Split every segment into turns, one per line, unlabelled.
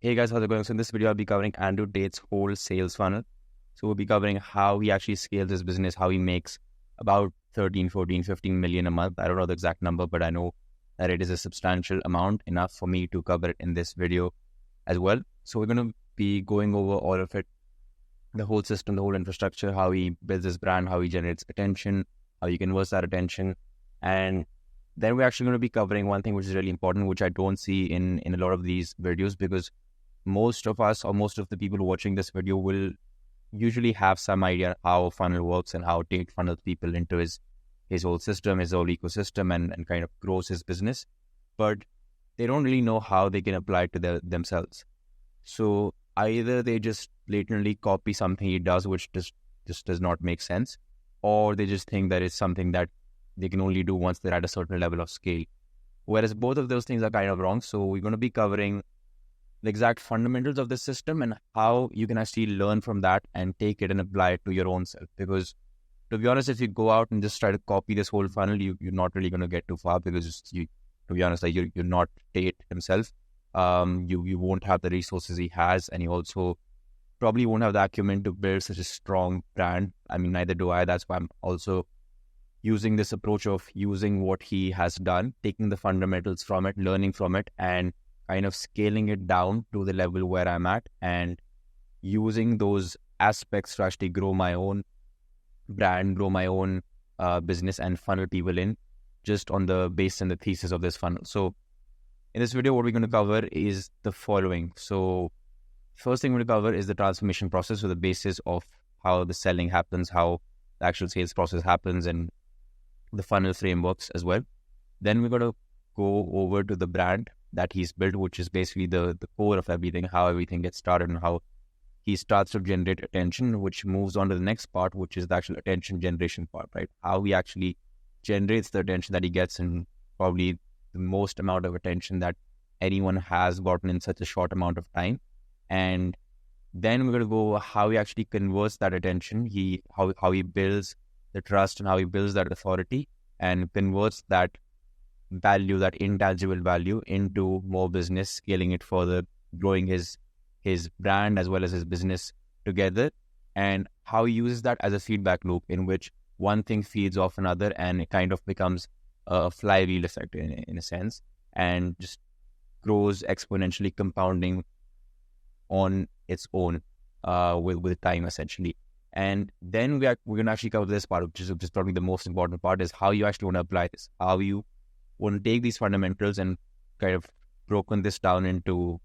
Hey guys, how's it going? So in this video, I'll be covering Andrew Tate's whole sales funnel. So we'll be covering how he actually scales his business, how he makes about 13, 14, 15 million a month. I don't know the exact number, but I know that it is a substantial amount, enough for me to cover it in this video as well. So we're going to be going over all of it, the whole system, the whole infrastructure, how he builds his brand, how he generates attention, how he converts that attention. And then we're actually going to be covering one thing which is really important, which I don't see in a lot of these videos, because most of us or most of the people watching this video will usually have some idea how a funnel works and how Tate funnels people into his whole system, his whole ecosystem, and kind of grows his business. But they don't really know how they can apply it to themselves. So either they just blatantly copy something he does, which just does not make sense, or they just think that it's something that they can only do once they're at a certain level of scale. Whereas both of those things are kind of wrong. So we're going to be covering the exact fundamentals of the system and how you can actually learn from that and take it and apply it to your own self. Because to be honest, if you go out and just try to copy this whole funnel, you're not really going to get too far, because to be honest, like you're not Tate himself. You won't have the resources he has, and you also probably won't have the acumen to build such a strong brand. I mean, neither do I. That's why I'm also using this approach of using what he has done, taking the fundamentals from it, learning from it, and kind of scaling it down to the level where I'm at, and using those aspects to actually grow my own brand, grow my own business, and funnel people in just on the base and the thesis of this funnel. So in this video, what we're going to cover is the following. So first thing we're going to cover is the transformation process, so the basis of how the selling happens, how the actual sales process happens, and the funnel frameworks as well. Then we're going to go over to the brand that he's built, which is basically the core of everything, how everything gets started and how he starts to generate attention, which moves on to the next part, which is the actual attention generation part, right? How he actually generates the attention that he gets, and probably the most amount of attention that anyone has gotten in such a short amount of time. And then we're going to go over how he actually converts that attention, how he builds the trust and how he builds that authority and converts that value, that intangible value, into more business, scaling it further, growing his brand as well as his business together, and how he uses that as a feedback loop in which one thing feeds off another, and it kind of becomes a flywheel effect in a sense, and just grows exponentially, compounding on its own with time, essentially. And then we're going to actually cover this part, which is probably the most important part, is how you actually want to apply this, how you want to take these fundamentals and kind of broken this down into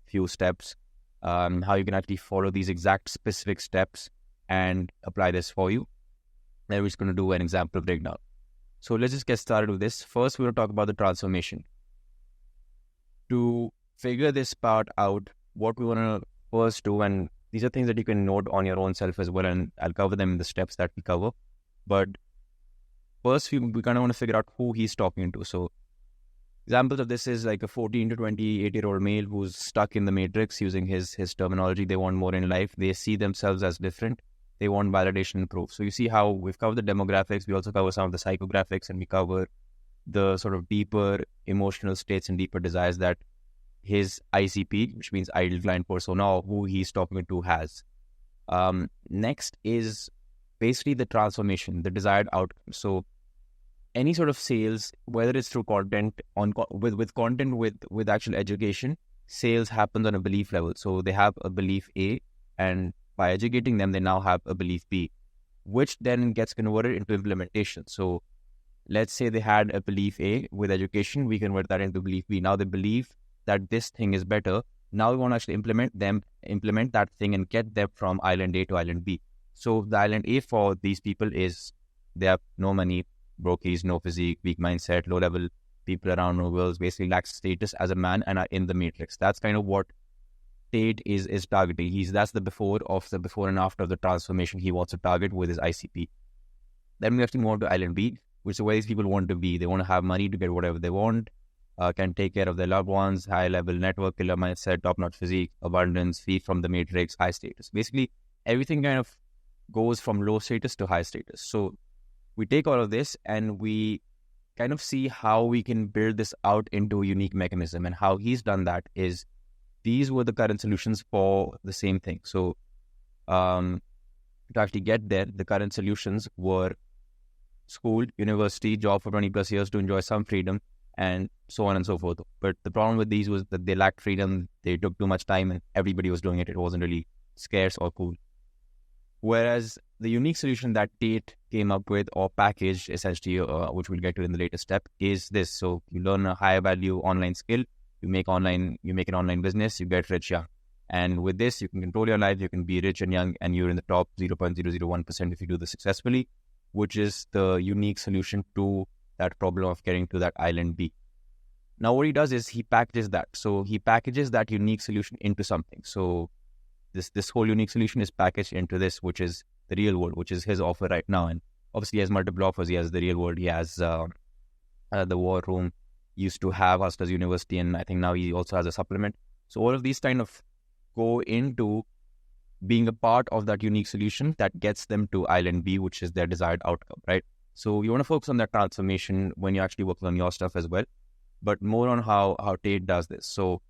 few steps, how you can actually follow these exact specific steps and apply this for you. Then we're just going to do an example breakdown. So let's just get started with this. First, we're going to talk about the transformation. To figure this part out, what we want to first do, and these are things that you can note on your own self as well, and I'll cover them in the steps that we cover. But first, we kind of want to figure out who he's talking to. So examples of this is like a 14 to 28-year-old male who's stuck in the matrix, using his terminology. They want more in life. They see themselves as different. They want validation and proof. So you see how we've covered the demographics. We also cover some of the psychographics, and we cover the sort of deeper emotional states and deeper desires that his ICP, which means ideal client persona, or who he's talking to, has. Next is basically the transformation, the desired outcome. So any sort of sales, whether it's through content, with content, with actual education, sales happens on a belief level. So they have a belief A, and by educating them, they now have a belief B, which then gets converted into implementation. So let's say they had a belief A with education, we convert that into belief B. Now they believe that this thing is better. Now we want to actually implement that thing and get them from island A to island B. So the island A for these people is they have no money, brokies, no physique, weak mindset, low level people around, no girls, basically lacks status as a man and are in the matrix. That's kind of what Tate is targeting. That's the before and after of the transformation he wants to target with his ICP. Then we actually move to island B, which is where these people want to be. They want to have money to get whatever they want, can take care of their loved ones, high level network, killer mindset, top notch physique, abundance, free from the matrix, high status. Basically, everything kind of goes from low status to high status. So we take all of this and we kind of see how we can build this out into a unique mechanism. And how he's done that is these were the current solutions for the same thing. So to actually get there, the current solutions were school, university, job for 20 plus years to enjoy some freedom, and so on and so forth. But the problem with these was that they lacked freedom, they took too much time, and everybody was doing it. It wasn't really scarce or cool. Whereas the unique solution that Tate came up with or packaged, essentially, which we'll get to in the later step, is this. So you learn a higher value online skill, you make an online business, you get rich young. And with this, you can control your life, you can be rich and young, and you're in the top 0.001% if you do this successfully, which is the unique solution to that problem of getting to that island B. Now, what he does is he packages that. So he packages that unique solution into something. So this whole unique solution is packaged into this, which is the real world, which is his offer right now. And obviously, he has multiple offers. He has the real world. He has the war room. He used to have Hustlers University, and I think now he also has a supplement. So all of these kind of go into being a part of that unique solution that gets them to island B, which is their desired outcome, right? So you want to focus on that transformation when you're actually working on your stuff as well, but more on how Tate does this. So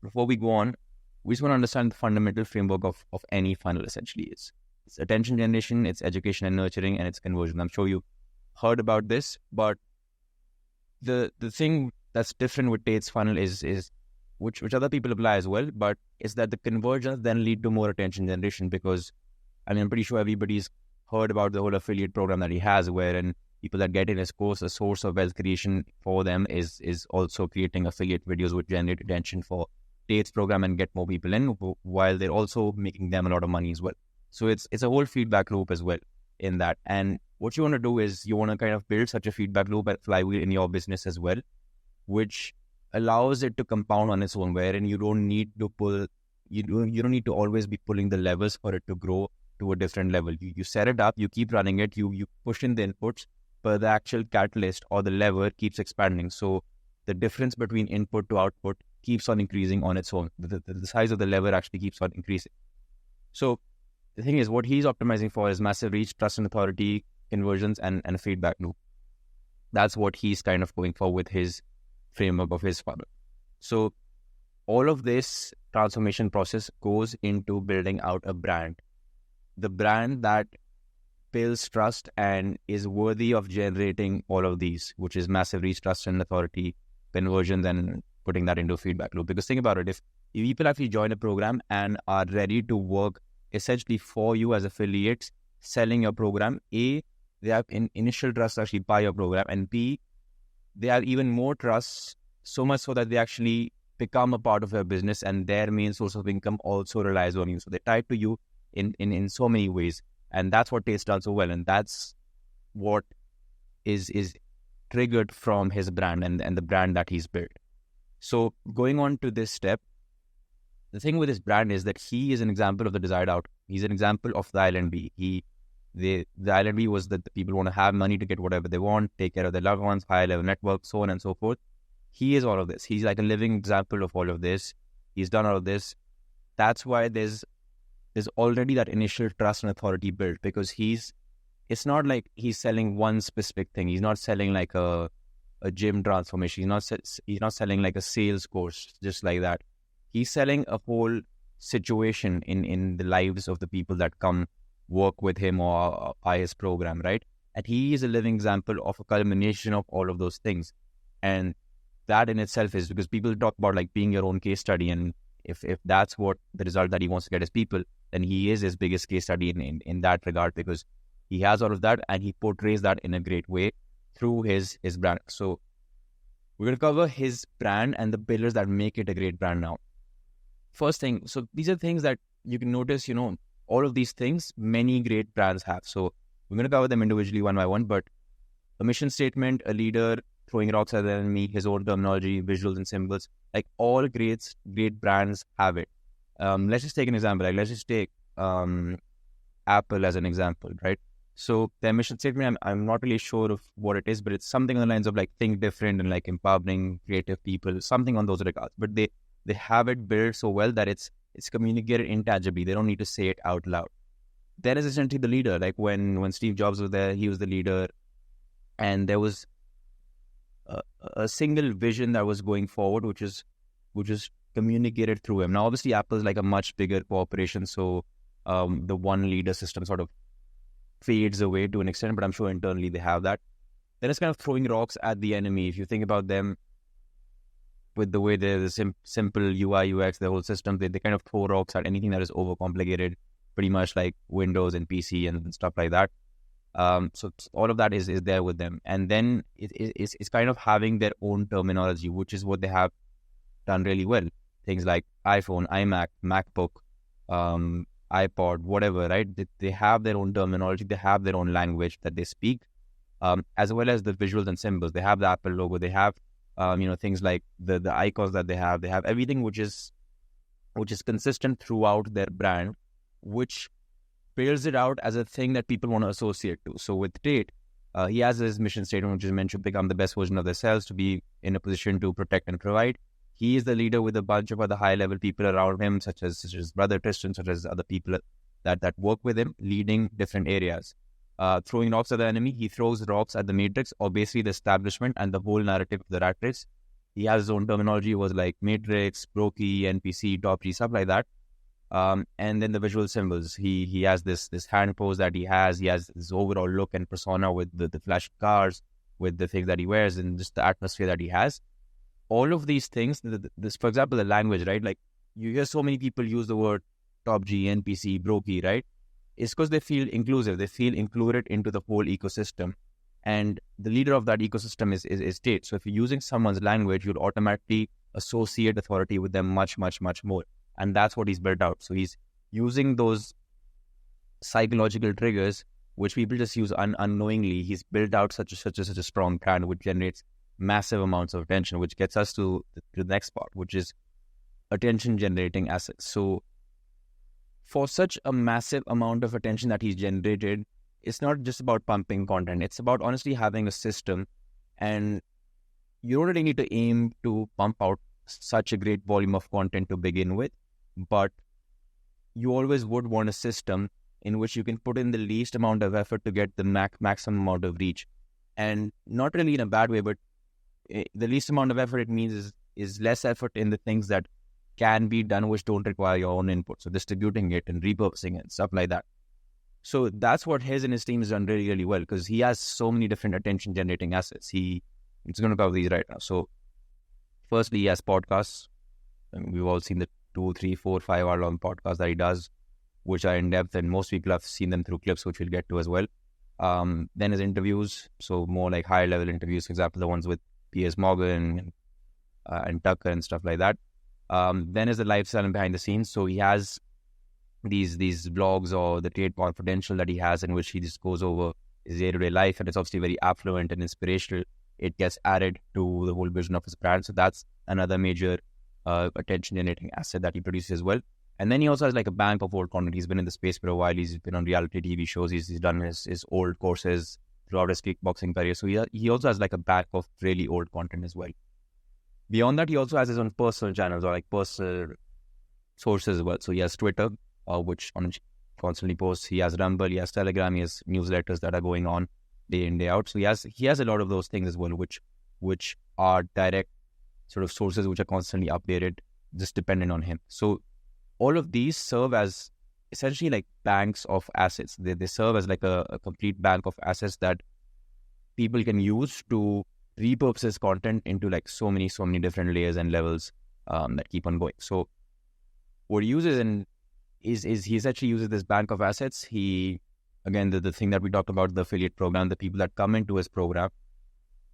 before we go on, we just want to understand the fundamental framework of any funnel. Essentially. It's attention generation, it's education and nurturing, and it's conversion. I'm sure you've heard about this, but the thing that's different with Tate's funnel is which other people apply as well, but is that the conversions then lead to more attention generation, because I'm pretty sure everybody's heard about the whole affiliate program that he has, wherein people that get in his course, a source of wealth creation for them is also creating affiliate videos which generate attention for Tate's program and get more people in, while they're also making them a lot of money as well. So it's a whole feedback loop as well in that. And what you want to do is you want to kind of build such a feedback loop at flywheel in your business as well, which allows it to compound on its own, wherein you don't need to you don't need to always be pulling the levers for it to grow to a different level. You set it up, you keep running it, you push in the inputs, but the actual catalyst or the lever keeps expanding. So the difference between input to output keeps on increasing on its own. The size of the lever actually keeps on increasing. So the thing is, what he's optimizing for is massive reach, trust and authority, conversions, and a feedback loop. That's what he's kind of going for with his framework of his funnel. So all of this transformation process goes into building out a brand. The brand that builds trust and is worthy of generating all of these, which is massive reach, trust and authority, conversions, and putting that into a feedback loop. Because think about it, if people actually join a program and are ready to work essentially for you as affiliates, selling your program, A, they have initial trust to actually buy your program, and B, they have even more trust, so much so that they actually become a part of your business and their main source of income also relies on you. So they're tied to you in so many ways. And that's what Tate's done so well. And that's what is triggered from his brand and the brand that he's built. So going on to this step, the thing with his brand is that he is an example of the desired outcome. He's an example of the island B. The island B was that the people want to have money to get whatever they want, take care of their loved ones, high level network, so on and so forth. He is all of this. He's like a living example of all of this. He's done all of this. That's why there's already that initial trust and authority built, because it's not like he's selling one specific thing. He's not selling like a gym transformation. He's not selling like a sales course just like that. He's selling a whole situation in the lives of the people that come work with him or buy his program, right? And he is a living example of a culmination of all of those things. And that in itself is, because people talk about like being your own case study, and if that's what the result that he wants to get is people, then he is his biggest case study in that regard, because he has all of that and he portrays that in a great way through his brand. So we're going to cover his brand and the pillars that make it a great brand now. First thing, so these are things that you can notice, all of these things, many great brands have. So we're going to cover them individually one by one, but a mission statement, a leader, throwing rocks at the enemy, his own terminology, visuals and symbols, like all great brands have it. Let's just take an example. Like let's just take Apple as an example, right? So their mission statement, I'm not really sure of what it is, but it's something on the lines of like think different and like empowering creative people, something on those regards. But they have it built so well that it's communicated intangibly. They don't need to say it out loud. Then is essentially the leader. Like when Steve Jobs was there, he was the leader, and there was a single vision that was going forward, which is communicated through him. Now, obviously, Apple is like a much bigger corporation, so the one leader system sort of fades away to an extent, but I'm sure internally they have that. Then it's kind of throwing rocks at the enemy. If you think about them with the way they're the simple UI, UX, the whole system, they kind of throw rocks at anything that is overcomplicated, pretty much like Windows and PC and stuff like that. So all of that is there with them. And then it's kind of having their own terminology, which is what they have done really well. Things like iPhone, iMac, MacBook, iPod, whatever, right? They have their own terminology. They have their own language that they speak, as well as the visuals and symbols. They have the Apple logo. They have, things like the icons that they have. They have everything which is consistent throughout their brand, which builds it out as a thing that people want to associate to. So with Tate, he has his mission statement, which is meant to become the best version of themselves, to be in a position to protect and provide. He is the leader with a bunch of other high-level people around him, such as his brother Tristan, such as other people that work with him, leading different areas. Throwing rocks at the enemy, he throws rocks at the matrix, or basically the establishment and the whole narrative of the rat race. He has his own terminology, was like matrix, brokey, NPC, top G, stuff like that. And then the visual symbols. He has this hand pose that he has. He has this overall look and persona with the flash cars, with the things that he wears, and just the atmosphere that he has. All of these things, this, for example, the language, right? Like you hear so many people use the word top G, NPC, brokey, right? It's because they feel inclusive. They feel included into the whole ecosystem. And the leader of that ecosystem is Tate. So if you're using someone's language, you'll automatically associate authority with them much, much, much more. And that's what he's built out. So he's using those psychological triggers, which people just use unknowingly. He's built out such a strong brand, which generates massive amounts of attention, which gets us to the next part, which is attention generating assets. So for such a massive amount of attention that he's generated, it's not just about pumping content. It's about honestly having a system, and you don't really need to aim to pump out such a great volume of content to begin with, but you always would want a system in which you can put in the least amount of effort to get the maximum amount of reach. And not really in a bad way, but the least amount of effort it means is less effort in the things that can be done which don't require your own input. So distributing it and repurposing it and stuff like that. So that's what his and his team has done really, really well, because he has so many different attention generating assets. It's going to cover these right now. So firstly, he has podcasts. And we've all seen the 2, 3, 4, 5 hour long podcasts that he does, which are in depth, and most people have seen them through clips, which we'll get to as well. Then his interviews, so more like higher level interviews, for example, the ones with Piers Morgan and Tucker and stuff like that. Then is the lifestyle and behind the scenes. So he has these blogs, or the Tate Confidential that he has, in which he just goes over his day-to-day life, and it's obviously very affluent and inspirational. It gets added to the whole vision of his brand. So that's another major attention generating asset that he produces as well. And then he also has like a bank of old content. He's been in the space for a while. He's been on reality TV shows. He's done his old courses throughout his kickboxing career. So he also has like a bank of really old content as well. Beyond that, he also has his own personal channels, or like personal sources as well. So he has Twitter, which constantly posts. He has Rumble, he has Telegram, he has newsletters that are going on day in, day out. So he has a lot of those things as well, which are direct sort of sources which are constantly updated, just dependent on him. So all of these serve as essentially like banks of assets. They serve as like a complete bank of assets that people can use to repurpose his content into like so many different layers and levels that keep on going. So what he uses is he essentially uses this bank of assets. He, again, the thing that we talked about, the affiliate program, the people that come into his program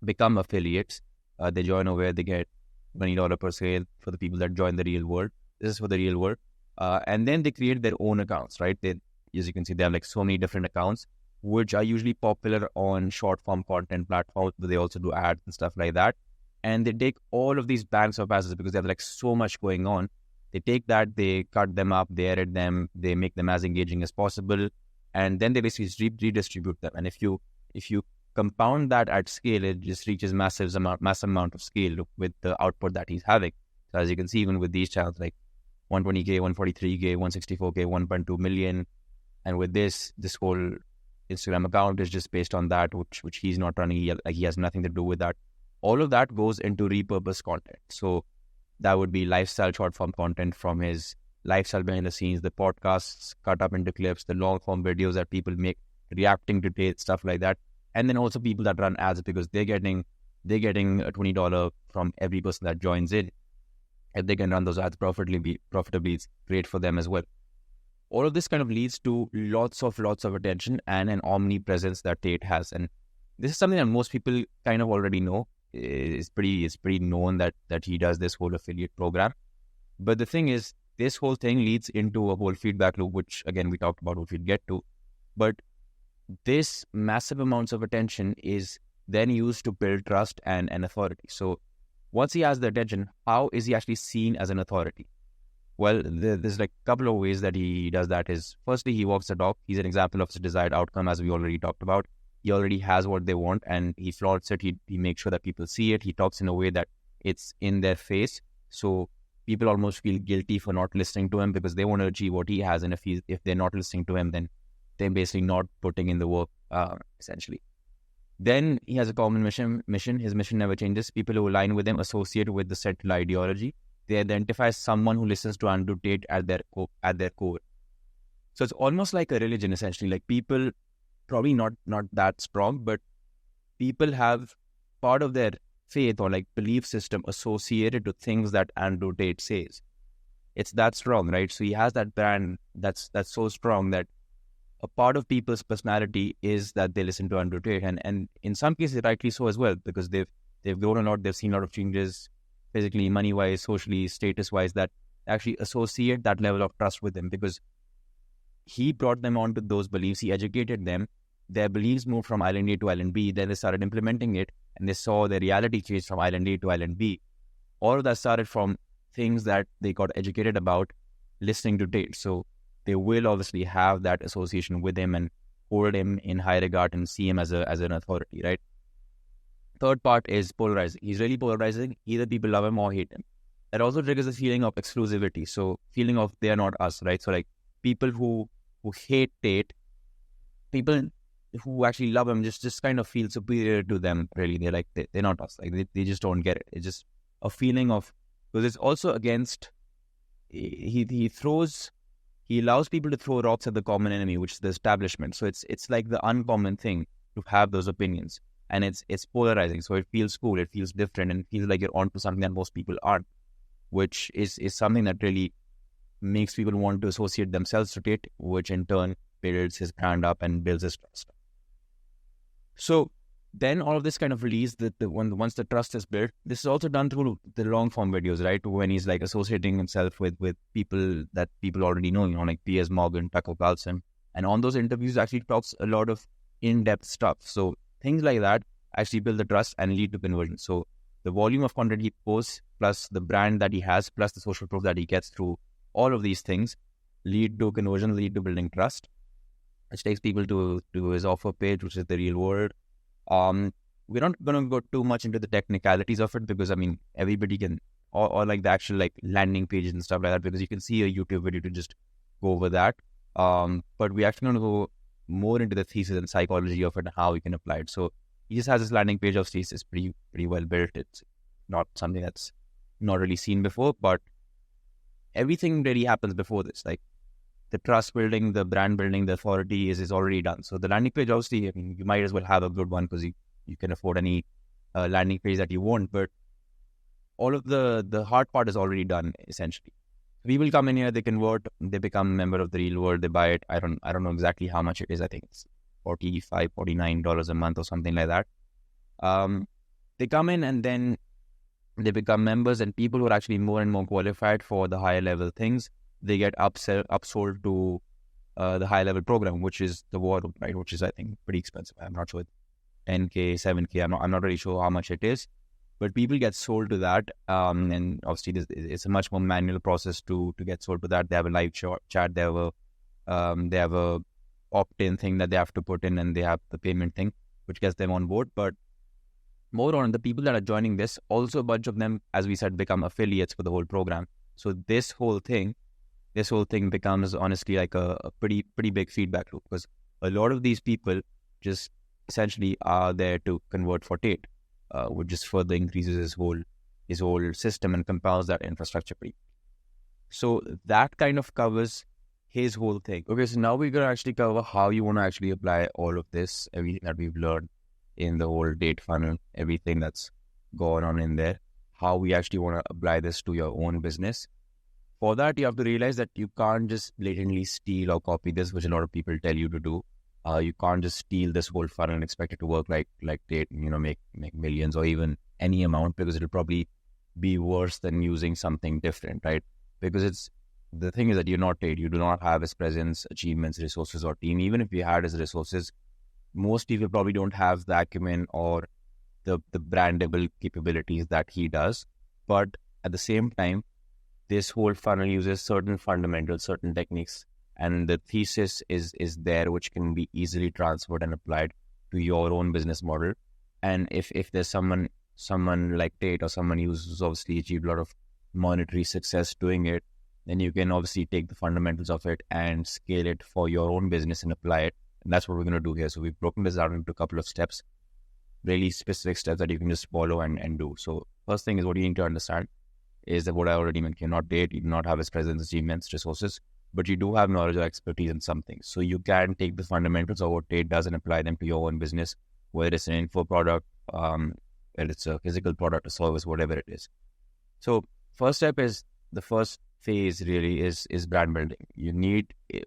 become affiliates. They join over, they get $20 per sale for the people that join the real world. This is for the real world. And then they create their own accounts, right? As you can see, they have like so many different accounts, which are usually popular on short form content platforms, but they also do ads and stuff like that. And they take all of these banks of assets because they have like so much going on. They take that, they cut them up, they edit them, they make them as engaging as possible, and then they basically redistribute them. And if you compound that at scale, it just reaches massive amount of scale with the output that he's having. So as you can see, even with these channels, like 120K, 143K, 164K, 1.2 million, and with this whole Instagram account is just based on that, which he's not running. He has nothing to do with that. All of that goes into repurposed content. So That would be lifestyle short form content from his lifestyle behind the scenes, the podcasts cut up into clips, the long form videos that people make reacting to Tate, stuff like that. And then also people that run ads because they're getting a $20 from every person that joins in. If they can run those ads profitably, it's great for them as well. All of this kind of leads to lots of attention and an omnipresence that Tate has. And this is something that most people kind of already know. It's pretty known that he does this whole affiliate program. But the thing is, this whole thing leads into a whole feedback loop, which again we talked about, which we'll get to. But this massive amounts of attention is then used to build trust and authority. So once he has the attention, how is he actually seen as an authority? Well, there's like a couple of ways that he does that. Is firstly, he walks the talk. He's an example of his desired outcome, as we already talked about. He already has what they want, and he flaunts it. He makes sure that people see it. He talks in a way that it's in their face. So people almost feel guilty for not listening to him because they want to achieve what he has. And if they're not listening to him, then they're basically not putting in the work, essentially. Then he has a common mission. His mission never changes. People who align with him associate with the central ideology. They identify someone who listens to Andrew Tate at their core. So it's almost like a religion, essentially. Like people, probably not that strong, but people have part of their faith or like belief system associated to things that Andrew Tate says. It's that strong, right? So he has that brand that's so strong that a part of people's personality is that they listen to Andrew Tate, and in some cases rightly so as well, because they've grown a lot, they've seen a lot of changes physically, money-wise, socially, status-wise, that actually associate that level of trust with him because he brought them onto those beliefs, he educated them, their beliefs moved from island A to island B, then they started implementing it, and they saw their reality change from island A to island B. All of that started from things that they got educated about listening to Tate. So they will obviously have that association with him and hold him in high regard and see him as an authority, right? Third part is polarizing. He's really polarizing. Either people love him or hate him. That also triggers a feeling of exclusivity. So feeling of they are not us, right? So like people who hate Tate, people who actually love him just kind of feel superior to them, really. They're like, they're not us. Like they just don't get it. It's just a feeling of, because it's also against, he allows people to throw rocks at the common enemy, which is the establishment. So it's like the uncommon thing to have those opinions. And it's polarizing. So it feels cool, it feels different, and it feels like you're onto something that most people aren't, which is something that really makes people want to associate themselves to Tate, which in turn builds his brand up and builds his trust. So then all of this kind of release that once the trust is built, this is also done through the long form videos, right? When he's like associating himself with people that people already know, like Piers Morgan, Tucker Carlson. And on those interviews actually talks a lot of in-depth stuff. So things like that actually build the trust and lead to conversion. So the volume of content he posts, plus the brand that he has, plus the social proof that he gets through all of these things lead to conversion, lead to building trust, which takes people to his offer page, which is the real world. We're not going to go too much into the technicalities of it because, I mean, everybody can, or like the actual like landing pages and stuff like that, because you can see a YouTube video to just go over that. But we actually going to go more into the thesis and psychology of it and how we can apply it. So he just has this landing page of thesis pretty well built. It's not something that's not really seen before, but everything really happens before this. Like the trust building, the brand building, the authority is already done. So the landing page, obviously, I mean, you might as well have a good one because you can afford any landing page that you want, but all of the hard part is already done, essentially. People come in here, they convert, they become a member of the real world, they buy it. I don't know exactly how much it is. I think it's $45, $49 a month or something like that. They come in and then they become members, and people who are actually more and more qualified for the higher level things, they get upsold to the high level program, which is the war room, right? Which is, I think, pretty expensive. I'm not sure, 10K, 7K. I'm not really sure how much it is. But people get sold to that, and obviously it's a much more manual process to get sold to that. They have a live chat, they have a opt-in thing that they have to put in, and they have the payment thing, which gets them on board. But more on the people that are joining this, also a bunch of them, as we said, become affiliates for the whole program. So this whole thing becomes honestly like a pretty big feedback loop, because a lot of these people just essentially are there to convert for Tate. Which just further increases his whole his whole system and compounds that infrastructure pretty. So that kind of covers his whole thing. Okay, so now we're going to actually cover how you want to actually apply all of this, everything that we've learned in the whole date funnel, everything that's going on in there, how we actually want to apply this to your own business. For that, you have to realize that you can't just blatantly steal or copy this, which a lot of people tell you to do. You can't just steal this whole funnel and expect it to work like Tate, make millions or even any amount, because it'll probably be worse than using something different, right? Because the thing is that you're not Tate. You do not have his presence, achievements, resources, or team. Even if you had his resources, most people probably don't have the acumen or the brandable capabilities that he does. But at the same time, this whole funnel uses certain fundamentals, certain techniques, and the thesis is there, which can be easily transferred and applied to your own business model. And if there's someone like Tate or someone who's obviously achieved a lot of monetary success doing it, then you can obviously take the fundamentals of it and scale it for your own business and apply it. And that's what we're going to do here. So we've broken this down into a couple of steps, really specific steps that you can just follow and do. So first thing is, what you need to understand is that what I already mentioned, you're not Tate, you do not have his presence, achievements, resources, but you do have knowledge or expertise in something. So you can take the fundamentals of what Tate does and apply them to your own business, whether it's an info product, whether it's a physical product, a service, whatever it is. So first step is, the first phase really is brand building.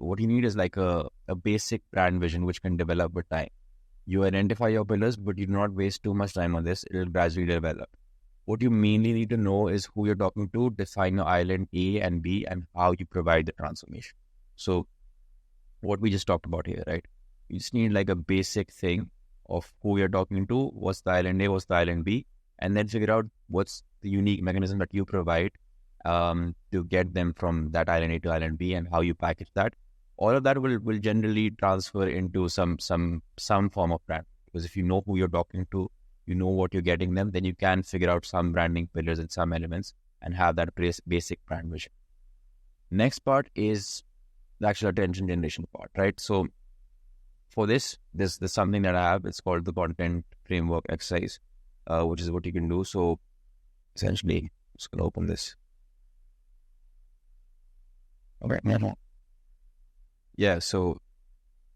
What you need is like a basic brand vision, which can develop with time. You identify your pillars, but you do not waste too much time on this. It will gradually develop. What you mainly need to know is who you're talking to, define your island A and B, and how you provide the transformation. So what we just talked about here, right? You just need like a basic thing of who you're talking to, what's the island A, what's the island B, and then figure out what's the unique mechanism that you provide to get them from that island A to island B, and how you package that. All of that will generally transfer into some form of brand. Because if you know who you're talking to, you know what you're getting them, then you can figure out some branding pillars and some elements and have that basic brand vision. Next part is the actual attention generation part, right? So for this, there's something that I have. It's called the content framework exercise, which is what you can do. So essentially, I'm just going to open this. Okay. Yeah, so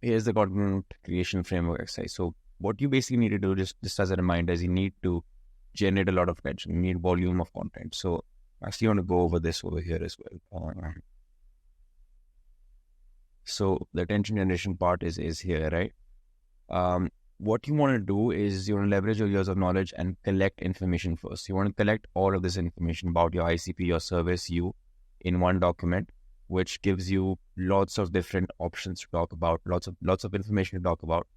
here's the content creation framework exercise. So what you basically need to do, just as a reminder, is you need to generate a lot of attention. You need volume of content. So actually, I want to go over this over here as well. So the attention generation part is here, right? What you want to do is you want to leverage your years of knowledge and collect information first. You want to collect all of this information about your ICP, your service, in one document, which gives you lots of different options to talk about, lots of information to talk about.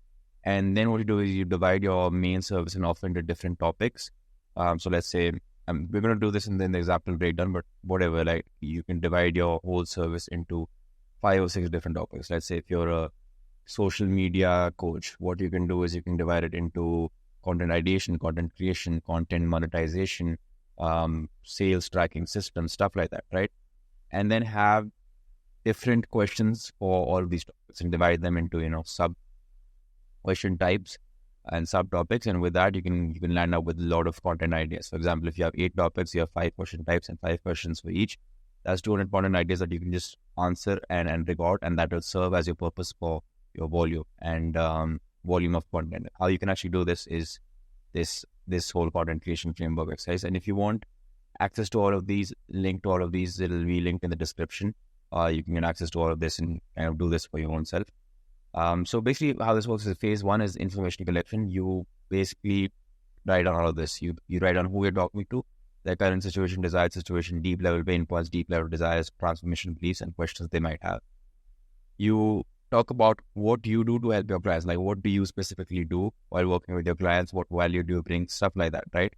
And then what you do is you divide your main service and offer into different topics. So let's say, we're going to do this in the example breakdown, but whatever, like you can divide your whole service into 5 or 6 different topics. Let's say if you're a social media coach, what you can do is you can divide it into content ideation, content creation, content monetization, sales tracking systems, stuff like that, right? And then have different questions for all of these topics and divide them into, sub question types and subtopics, and with that you can land up with a lot of content ideas. For example, if you have 8 topics, you have 5 question types and 5 questions for each. That's 200 content ideas that you can just answer and record, and that will serve as your purpose for your volume and volume of content. How you can actually do this is this whole content creation framework exercise. And if you want access to all of these, link to all of these, it'll be linked in the description. You can get access to all of this and kind of do this for your own self. So basically how this works is, phase 1 is information collection. You basically write down all of this. You write down who you're talking to, their current situation, desired situation, deep level pain points, deep level desires, transformation beliefs, and questions they might have. You talk about what you do to help your clients, like what do you specifically do while working with your clients, what value do you bring, stuff like that, right?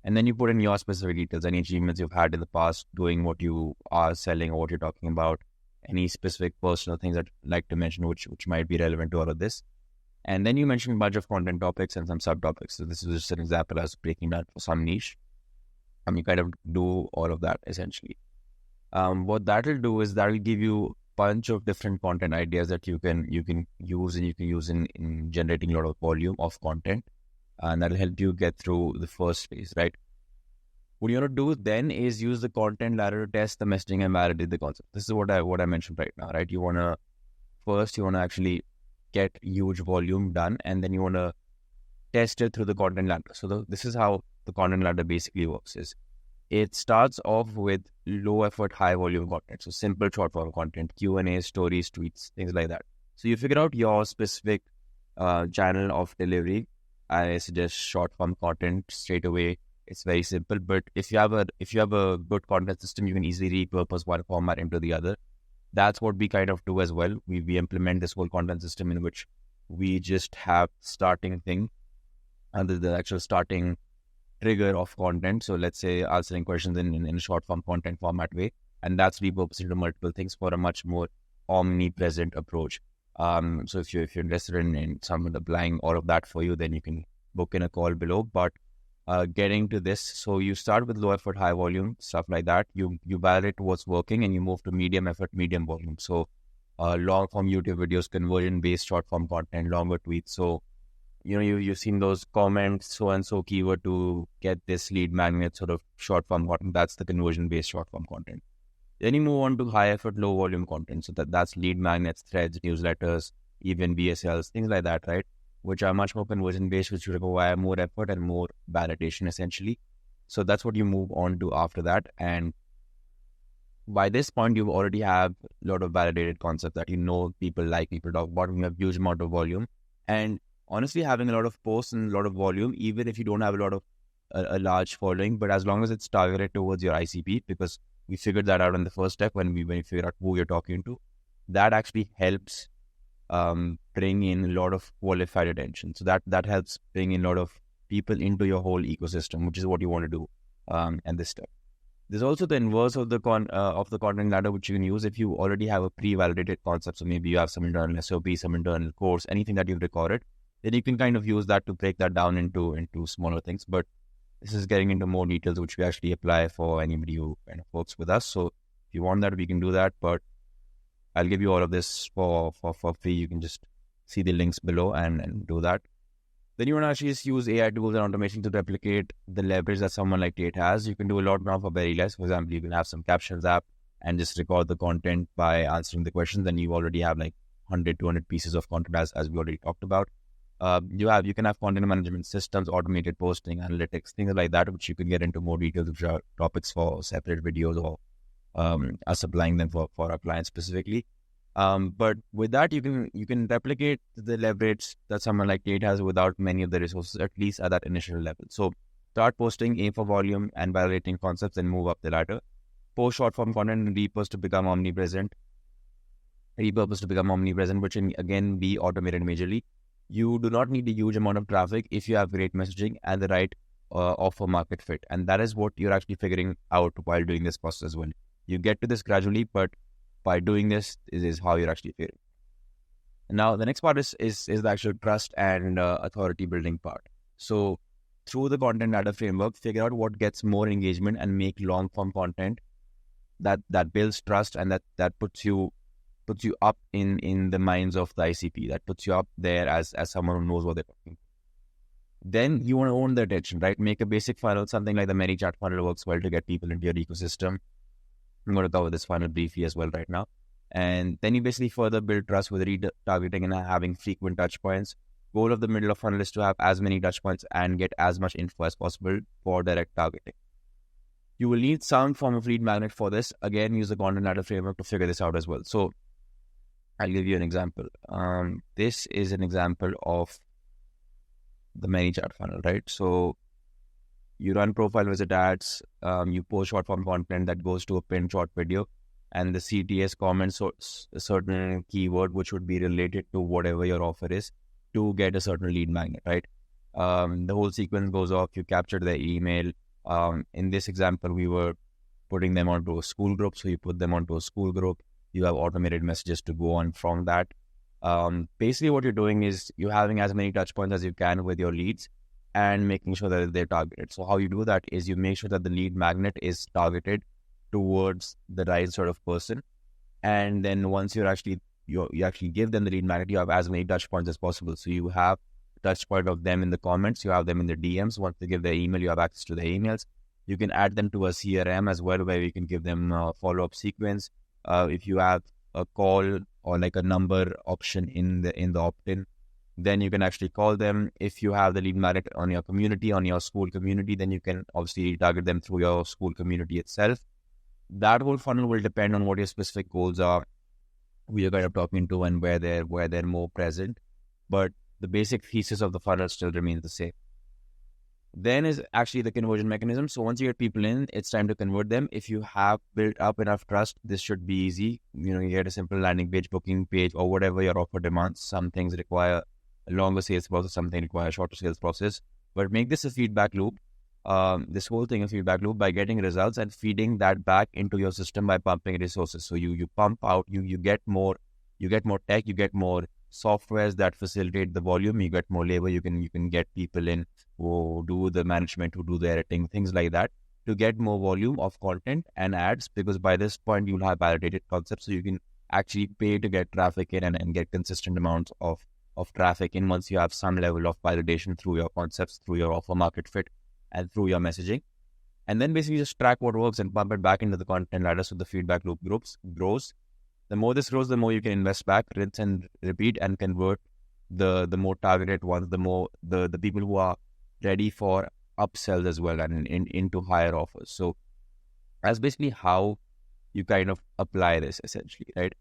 And then you put in your specific details, any achievements you've had in the past doing what you are selling or what you're talking about, any specific personal things that I'd like to mention which might be relevant to all of this. And then you mention a bunch of content topics and some subtopics. So this is just an example I was breaking down for some niche. You kind of do all of that essentially. What that will do is that will give you a bunch of different content ideas that you can use, and you can use in generating a lot of volume of content. And that'll help you get through the first phase, right? What you want to do then is use the content ladder to test the messaging and validate the concept. This is what I mentioned right now, right? You want to actually get huge volume done, and then you want to test it through the content ladder. So this is how the content ladder basically works. Is it starts off with low effort, high volume content. So simple short form content, Q&A, stories, tweets, things like that. So you figure out your specific channel of delivery. I suggest short form content straight away. It's very simple, but if you have a good content system, you can easily repurpose one format into the other. That's what we kind of do as well. We implement this whole content system in which we just have starting thing and the actual starting trigger of content. So let's say answering questions in a short form content format way, and that's repurposed into multiple things for a much more omnipresent approach. So if you're interested in someone applying all of that for you, then you can book in a call below. But getting to this, so you start with low effort, high volume, stuff like that. You validate what's working, and you move to medium effort, medium volume. So long form YouTube videos, conversion based short form content, longer tweets. So you've seen those comments, so and so keyword to get this lead magnet sort of short form content. That's the conversion based short form content. Then you move on to high effort, low volume content. So that's lead magnets, threads, newsletters, even BSLs, things like that, right? Which are much more conversion based, which require more effort and more validation essentially. So that's what you move on to after that. And by this point, you already have a lot of validated concepts that people like, people talk about. You have huge amount of volume. And honestly, having a lot of posts and a lot of volume, even if you don't have a large following, but as long as it's targeted towards your ICP, because we figured that out in the first step when we figured out who you're talking to, that actually helps bring in a lot of qualified attention. So that helps bring in a lot of people into your whole ecosystem, which is what you want to do. And this step. There's also the inverse of the content ladder, which you can use if you already have a pre-validated concept. So maybe you have some internal SOP, some internal course, anything that you've recorded. Then you can kind of use that to break that down into smaller things. But this is getting into more details, which we actually apply for anybody who kind of works with us. So if you want that, we can do that. But I'll give you all of this for free. You can just see the links below and do that. Then you want to actually just use AI tools and automation to replicate the leverage that someone like Tate has. You can do a lot now for very less. For example, you can have some captions app and just record the content by answering the questions. And you already have like 100, 200 pieces of content as we already talked about. You can have content management systems, automated posting, analytics, things like that, which you can get into more details, which are topics for separate videos or us applying them for our clients specifically. But with that, you can replicate the leverage that someone like Tate has without many of the resources, at least at that initial level. So start posting, aim for volume and validating concepts, and move up the ladder. Post short form content and repurpose to become omnipresent. Which can again be automated majorly. You do not need a huge amount of traffic if you have great messaging and the right offer market fit. And that is what you're actually figuring out while doing this process as well. You get to this gradually, but by doing this is how you're actually figuring. Now, the next part is the actual trust and authority building part. So through the content ladder framework, figure out what gets more engagement and make long form content that builds trust and that puts you up in the minds of the ICP, that puts you up there as someone who knows what they're talking about. Then you want to own the attention, right? Make a basic funnel, something like the ManyChat funnel works well to get people into your ecosystem. I'm going to cover this funnel briefly as well right now. And then you basically further build trust with retargeting and having frequent touch points. Goal of the middle of funnel is to have as many touch points and get as much info as possible for direct targeting. You will need some form of lead magnet for this. Again, use the content ladder framework to figure this out as well. So I'll give you an example. This is an example of the ManyChat funnel, right? So you run profile visit ads, you post short form content that goes to a pinned short video, and the CTS comments a certain keyword which would be related to whatever your offer is to get a certain lead magnet, right? The whole sequence goes off. You captured their email. In this example, we were putting them onto a school group. So you put them onto a school group. You have automated messages to go on from that. Basically, what you're doing is you're having as many touch points as you can with your leads and making sure that they're targeted. So how you do that is you make sure that the lead magnet is targeted towards the right sort of person. And then once you actually give them the lead magnet, you have as many touch points as possible. So you have touch point of them in the comments, you have them in the DMs. Once they give their email, you have access to their emails. You can add them to a CRM as well, where you can give them a follow-up sequence. If you have a call or like a number option in the opt-in, then you can actually call them. If you have the lead magnet on your community, on your school community, then you can obviously target them through your school community itself. That whole funnel will depend on what your specific goals are, who you're kind of talking to, and where they're more present. But the basic thesis of the funnel still remains the same. Then is actually the conversion mechanism. So once you get people in, it's time to convert them. If you have built up enough trust, this should be easy. You get a simple landing page, booking page, or whatever your offer demands. Some things require a longer sales process, something require a shorter sales process. But make this a feedback loop. This whole thing a feedback loop by getting results and feeding that back into your system by pumping resources. So you pump out, you get more tech, you get more softwares that facilitate the volume, you get more labor, you can get people in who do the management, who do the editing, things like that, to get more volume of content and ads, because by this point you'll have validated concepts, so you can actually pay to get traffic in and get consistent amounts of traffic in once you have some level of validation through your concepts, through your offer market fit, and through your messaging. And then basically just track what works and pump it back into the content ladder so the feedback loop grows. The more this grows, the more you can invest back, rinse and repeat, and convert the more targeted ones, the more the people who are ready for upsells as well and into higher offers. So that's basically how you kind of apply this essentially, right?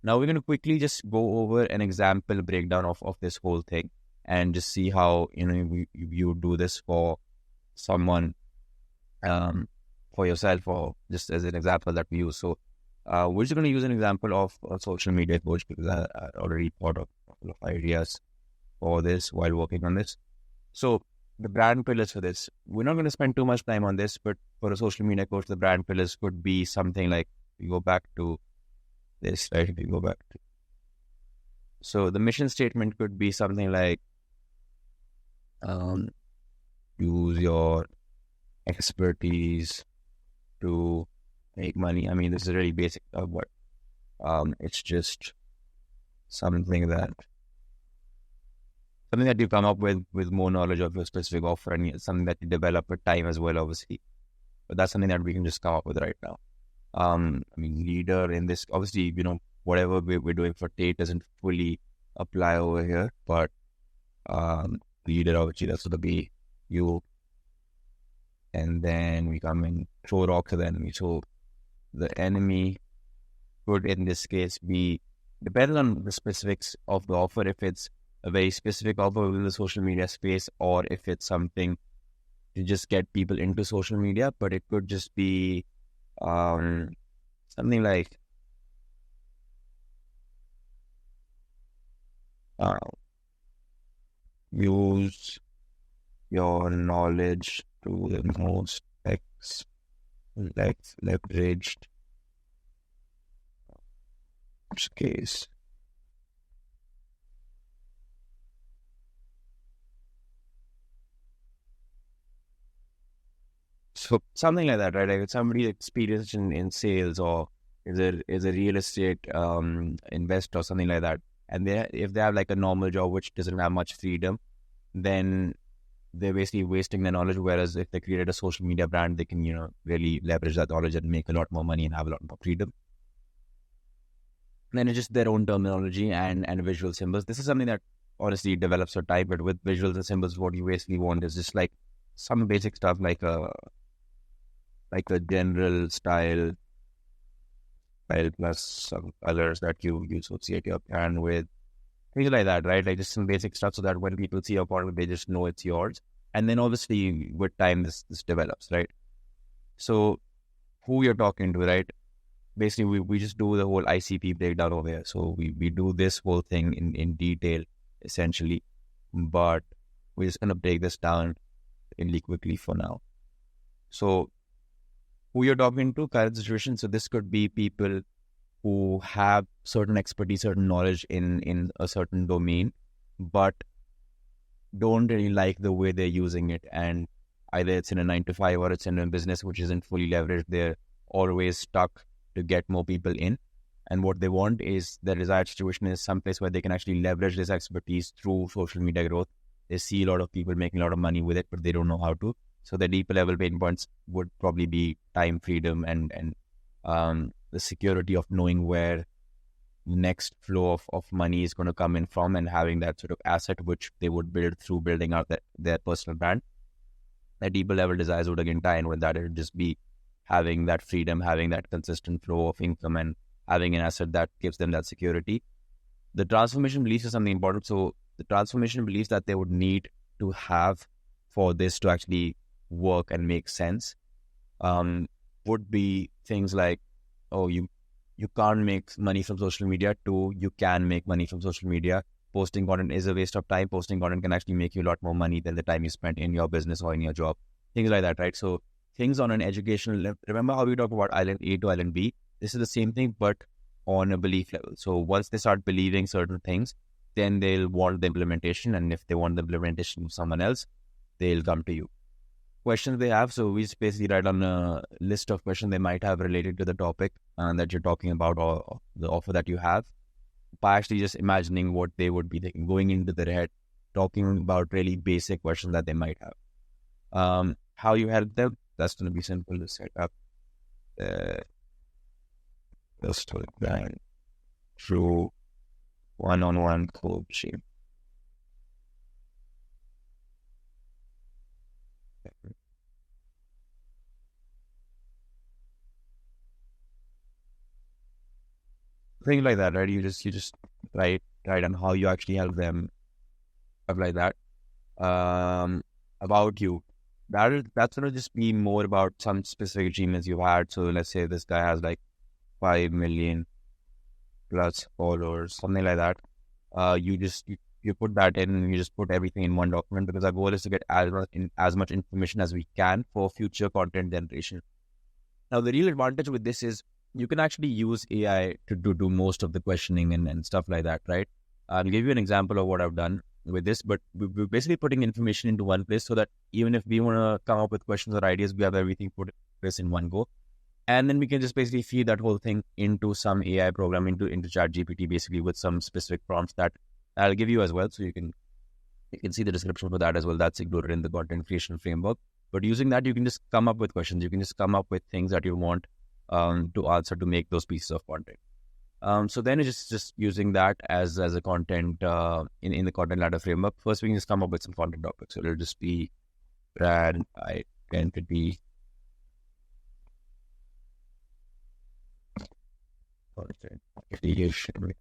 Now we're going to quickly just go over an example breakdown of this whole thing and just see how you do this for someone, for yourself, or just as an example that we use. So we're just going to use an example of a social media coach, because I already thought of a couple of ideas for this while working on this. So the brand pillars for this, we're not going to spend too much time on this, but for a social media coach, the brand pillars could be something like, we go back to this, right? If you go back to, so the mission statement could be something like, use your expertise to make money. I mean, this is really basic, but it's just something that you come up with more knowledge of your specific offer, and it's something that you develop with time as well, obviously. But that's something that we can just come up with right now. I mean, leader in this, obviously, whatever we're doing for Tate doesn't fully apply over here, but leader, obviously, that's going to be you. And then we come and throw rock to the enemy. So the enemy could, in this case, be, depending on the specifics of the offer, if it's a very specific offer within the social media space, or if it's something to just get people into social media. But it could just be something like use your knowledge to the most leveraged case. So something like that, right? Like if somebody experienced in sales, or is a real estate investor or something like that, and if they have like a normal job which doesn't have much freedom, then they're basically wasting their knowledge. Whereas if they created a social media brand, they can really leverage that knowledge and make a lot more money and have a lot more freedom. And then it's just their own terminology and visual symbols. This is something that honestly develops over time, but with visuals and symbols, what you basically want is just like some basic stuff, like a general style plus some colors that you associate your brand with, things like that, right? Like just some basic stuff, so that when people see your product, they just know it's yours. And then obviously with time, this develops, right? So who you're talking to, right? Basically, we just do the whole ICP breakdown over here. So we do this whole thing in detail, essentially. But we're just going to break this down really quickly for now. So who you're talking to, current situation. So this could be people who have certain expertise, certain knowledge in a certain domain, but don't really like the way they're using it. And either it's in a 9-to-5 or it's in a business which isn't fully leveraged. They're always stuck to get more people in. And what they want is, the desired situation is someplace where they can actually leverage this expertise through social media growth. They see a lot of people making a lot of money with it, but they don't know how to. So the deeper level pain points would probably be time freedom and the security of knowing where next flow of money is going to come in from, and having that sort of asset which they would build through building out their personal brand. The deeper level desires would again tie in with that. It would just be having that freedom, having that consistent flow of income, and having an asset that gives them that security. The transformation beliefs is something important. So the transformation beliefs that they would need to have for this to actually work and make sense would be things like, oh, you can't make money from social media, to you can make money from social media. Posting content is a waste of time. Posting content can actually make you a lot more money than the time you spent in your business or in your job. Things like that, right? So things on an educational level. Remember how we talk about island A to island B? This is the same thing, but on a belief level. So once they start believing certain things, then they'll want the implementation. And if they want the implementation from someone else, they'll come to you. Questions they have. So we just basically write on a list of questions they might have related to the topic that you're talking about, or the offer that you have, by actually just imagining what they would be thinking, going into their head, talking about really basic questions that they might have. How you help them, that's going to be simple to set up through one-on-one coaching. Things like that, right? You just write on how you actually help them, stuff like that. About you, that's gonna just be more about some specific achievements you've had. So let's say this guy has like 5 million plus followers, something like that. You put that in, and you just put everything in one document, because our goal is to get as much information as we can for future content generation. Now, the real advantage with this is you can actually use AI to do most of the questioning and stuff like that, right? I'll give you an example of what I've done with this, but we're basically putting information into one place so that even if we want to come up with questions or ideas, we have everything put in place in one go. And then we can just basically feed that whole thing into some AI program, into ChatGPT, basically with some specific prompts that I'll give you as well. So you can see the description for that as well. That's included in the content creation framework. But using that, you can just come up with questions. You can just come up with things that you want to answer to make those pieces of content. So then it's just using that as a content in the content ladder framework. First, we can just come up with some content topics. So it'll just be brand identity, content creation,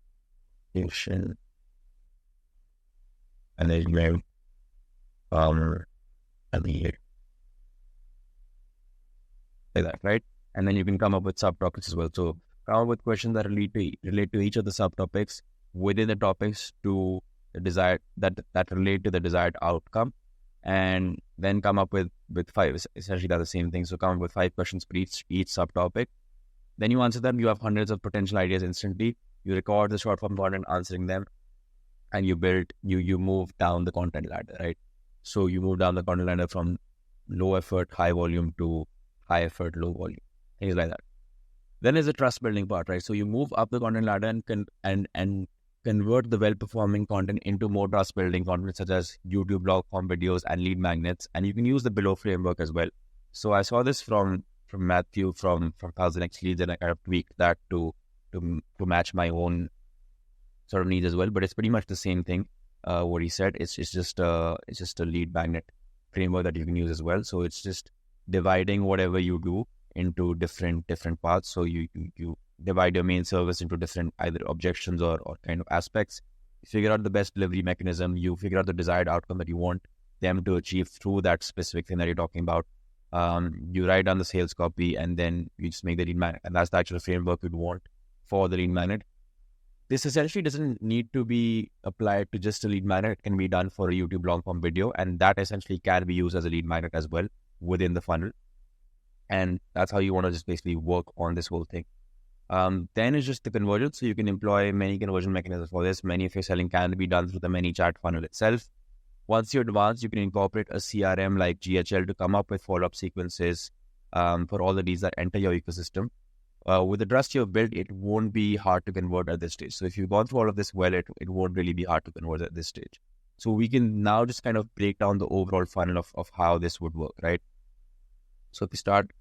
and then you and the like that, right? And then you can come up with subtopics as well. So come up with questions that relate to each of the subtopics within the topics to the desired that relate to the desired outcome, and then come up with 5. Essentially, that's the same thing. So come up with 5 questions for each subtopic. Then you answer them. You have hundreds of potential ideas instantly. You record the short form content answering them, and you move down the content ladder, right? So you move down the content ladder from low effort, high volume to high effort, low volume, things like that. Then there's the trust building part, right? So you move up the content ladder and convert the well-performing content into more trust building content, such as YouTube blog form videos and lead magnets. And you can use the below framework as well. So I saw this from Matthew from 1000x Leads, and I kind of tweaked that to match my own sort of needs as well. But it's pretty much the same thing. What he said, it's just a lead magnet framework that you can use as well. So it's just dividing whatever you do into different parts. So you divide your main service into different either objections or kind of aspects. You figure out the best delivery mechanism. You figure out the desired outcome that you want them to achieve through that specific thing that you're talking about. You write down the sales copy, and then you just make the lead magnet. And that's the actual framework you'd want for the lead magnet. This essentially doesn't need to be applied to just a lead magnet. It can be done for a YouTube long form video, and that essentially can be used as a lead magnet as well within the funnel. And that's how you want to just basically work on this whole thing. Then it's just the conversion. So you can employ many conversion mechanisms for this. Many of your selling can be done through the ManyChat funnel itself. Once you're advanced, you can incorporate a CRM like GHL to come up with follow-up sequences for all the leads that enter your ecosystem. With the trust you've built, it won't be hard to convert at this stage. So if you've gone through all of this well, it won't really be hard to convert at this stage. So we can now just kind of break down the overall funnel of how this would work, right? So if we start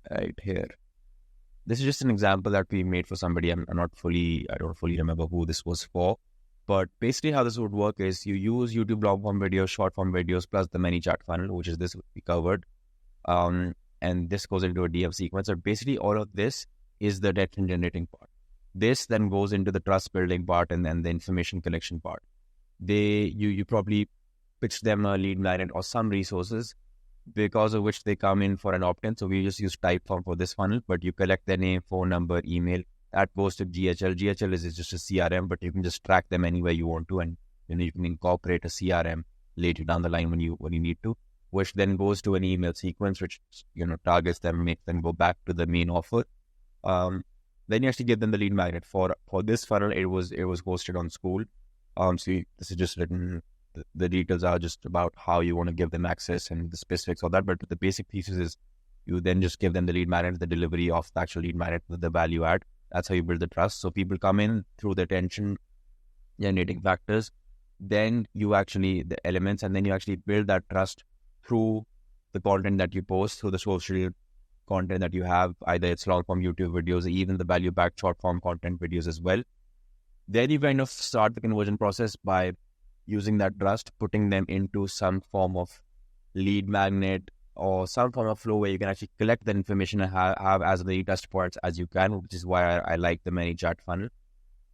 right here, this is just an example that we made for somebody. I don't fully remember who this was for. But basically how this would work is you use YouTube long form videos, short form videos, plus the ManyChat funnel, which is this we covered. And this goes into a DM sequence. So basically all of this is the attention generating part. This then goes into the trust building part and then the information collection part. You probably pitch them a lead magnet or some resources because of which they come in for an opt-in. So we just use Typeform for this funnel, but you collect their name, phone number, email. That goes to GHL. GHL is just a CRM, but you can just track them anywhere you want to, and you can incorporate a CRM later down the line when you need to, which then goes to an email sequence, which targets them, makes them go back to the main offer. Then you actually give them the lead magnet. For this funnel, it was hosted on School. This is just written. The details are just about how you want to give them access and the specifics of that. But the basic thesis is you then just give them the lead magnet, the delivery of the actual lead magnet with the value add. That's how you build the trust. So people come in through the attention generating factors, then you actually the elements, and then you actually build that trust through the content that you post, through the social content that you have, either it's long form YouTube videos, even the value backed short form content videos as well. Then you kind of start the conversion process by using that trust, putting them into some form of lead magnet or some form of flow where you can actually collect the information and have as many touch points as you can, which is why I like the ManyChat funnel.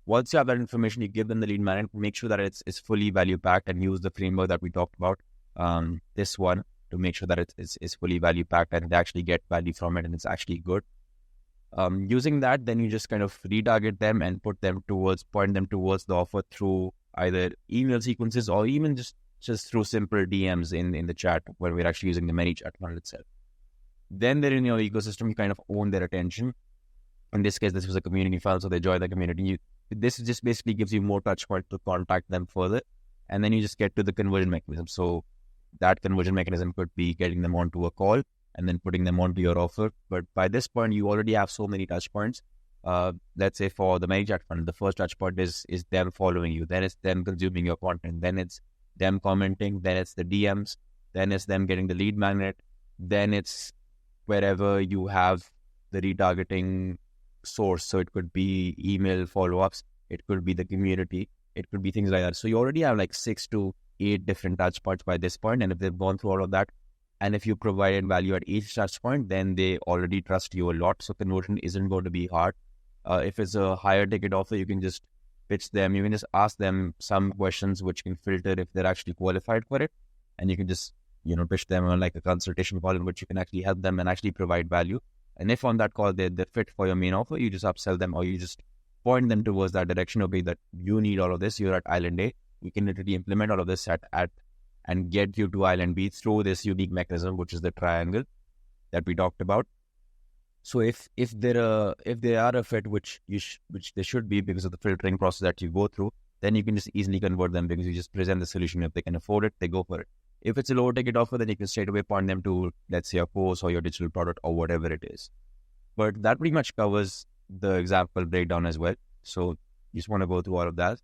Once you have that information, you give them the lead magnet, make sure that it's fully value packed, and use the framework that we talked about, this one, to make sure that it's fully value packed and they actually get value from it and it's actually good. Using that, then you just kind of retarget them and point them towards the offer through either email sequences or even just through simple DMs in the chat when we're actually using the ManyChat funnel itself. Then they're in your ecosystem, you kind of own their attention. In this case, this was a community funnel, so they join the community. This just basically gives you more touch points to contact them further. And then you just get to the conversion mechanism. So that conversion mechanism could be getting them onto a call and then putting them onto your offer. But by this point, you already have so many touch points. Let's say for the ManyChat funnel, the first touch point is them following you. Then it's them consuming your content. Then it's them commenting. Then it's the DMs. Then it's them getting the lead magnet. Then it's wherever you have the retargeting source. So it could be email follow-ups. It could be the community. It could be things like that. So you already have like 6 to 8 different touch points by this point. And if they've gone through all of that, and if you provided value at each touch point, then they already trust you a lot. So conversion isn't going to be hard. If it's a higher ticket offer, you can just pitch them. You can just ask them some questions which can filter if they're actually qualified for it. And you can just, pitch them on like a consultation call in which you can actually help them and actually provide value. And if on that call they're fit for your main offer, you just upsell them or you just point them towards that direction. Okay, that you need all of this. You're at Island A. We can literally implement all of this at and get you to Island B through this unique mechanism, which is the triangle that we talked about. So if they are a fit, which they should be because of the filtering process that you go through, then you can just easily convert them because you just present the solution. If they can afford it, they go for it. If it's a lower ticket offer, then you can straight away point them to, let's say, a course or your digital product or whatever it is. But that pretty much covers the example breakdown as well. So you just want to go through all of that.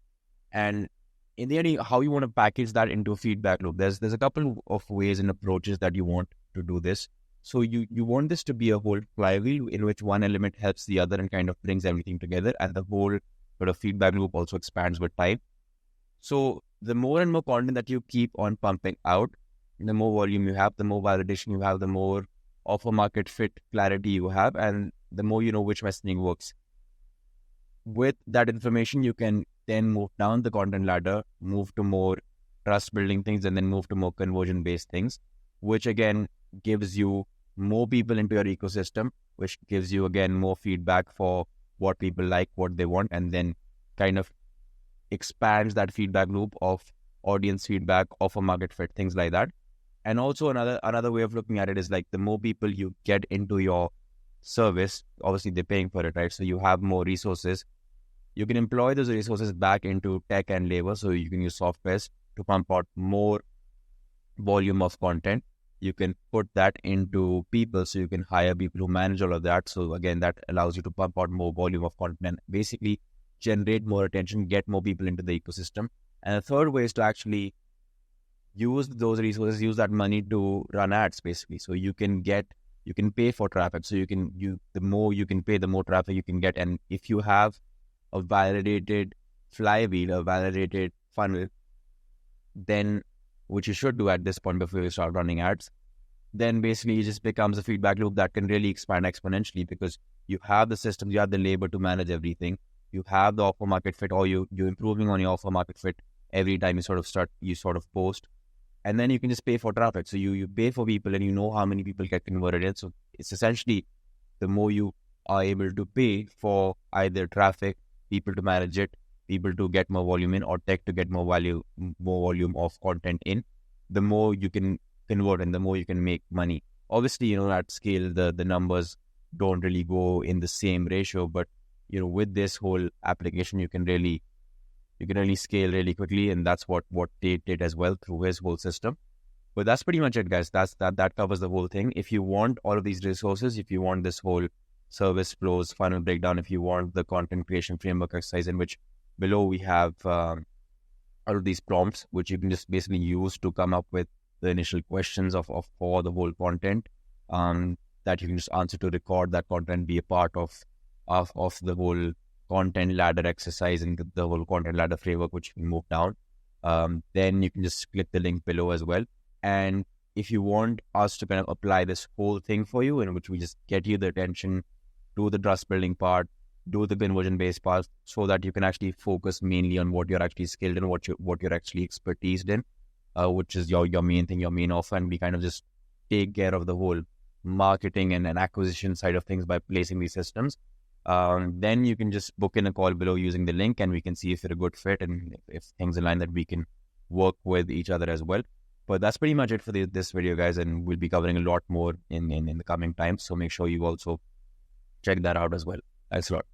And in the end, how you want to package that into a feedback loop. There's a couple of ways and approaches that you want to do this. So you want this to be a whole flywheel in which one element helps the other and kind of brings everything together, and the whole sort of feedback loop also expands with time. So the more and more content that you keep on pumping out, the more volume you have, the more validation you have, the more offer market fit clarity you have, and the more you know which messaging works. With that information, you can then move down the content ladder, move to more trust building things, and then move to more conversion based things, which again gives you more people into your ecosystem, which gives you again more feedback for what people like, what they want, and then kind of expands that feedback loop of audience feedback, offer market fit, things like that. And also another way of looking at it is like the more people you get into your service, obviously they're paying for it, right? So you have more resources. You can employ those resources back into tech and labor. So you can use softwares to pump out more volume of content. You can put that into people. So you can hire people who manage all of that. So again, that allows you to pump out more volume of content and basically generate more attention, get more people into the ecosystem. And the third way is to actually use those resources, use that money to run ads basically. So you can get you can pay for traffic. So the more you can pay, the more traffic you can get. And if you have a validated flywheel, a validated funnel, then, which you should do at this point before you start running ads, then basically it just becomes a feedback loop that can really expand exponentially, because you have the systems, you have the labor to manage everything, you have the offer market fit, or you're improving on your offer market fit every time you sort of post, and then you can just pay for traffic. So you pay for people, and you know how many people get converted in. So it's essentially, the more you are able to pay for either traffic, people to manage it, people to get more volume in, or tech to get more volume of content in, the more you can convert and the more you can make money. Obviously, at scale, the numbers don't really go in the same ratio, but with this whole application, you can really scale really quickly, and that's what Tate did as well through his whole system. But that's pretty much it, guys. That covers the whole thing. If you want all of these resources, if you want this whole service flows, funnel breakdown, if you want the content creation framework exercise, in which below we have all of these prompts, which you can just basically use to come up with the initial questions for the whole content, that you can just answer to record that content, be a part of the whole content ladder exercise and the whole content ladder framework, which you can move down. Then you can just click the link below as well. And if you want us to kind of apply this whole thing for you, in which we just get you the attention, do the trust building part, do the conversion based part, so that you can actually focus mainly on what you're actually skilled in, what you're actually expertised in, which is your main thing, your main offer, and we kind of just take care of the whole marketing and acquisition side of things by placing these systems. Then you can just book in a call below using the link, and we can see if you're a good fit and if things align, that we can work with each other as well. But that's pretty much it for this video, guys, and we'll be covering a lot more in the coming times. So make sure you also check that out as well. Thanks a lot.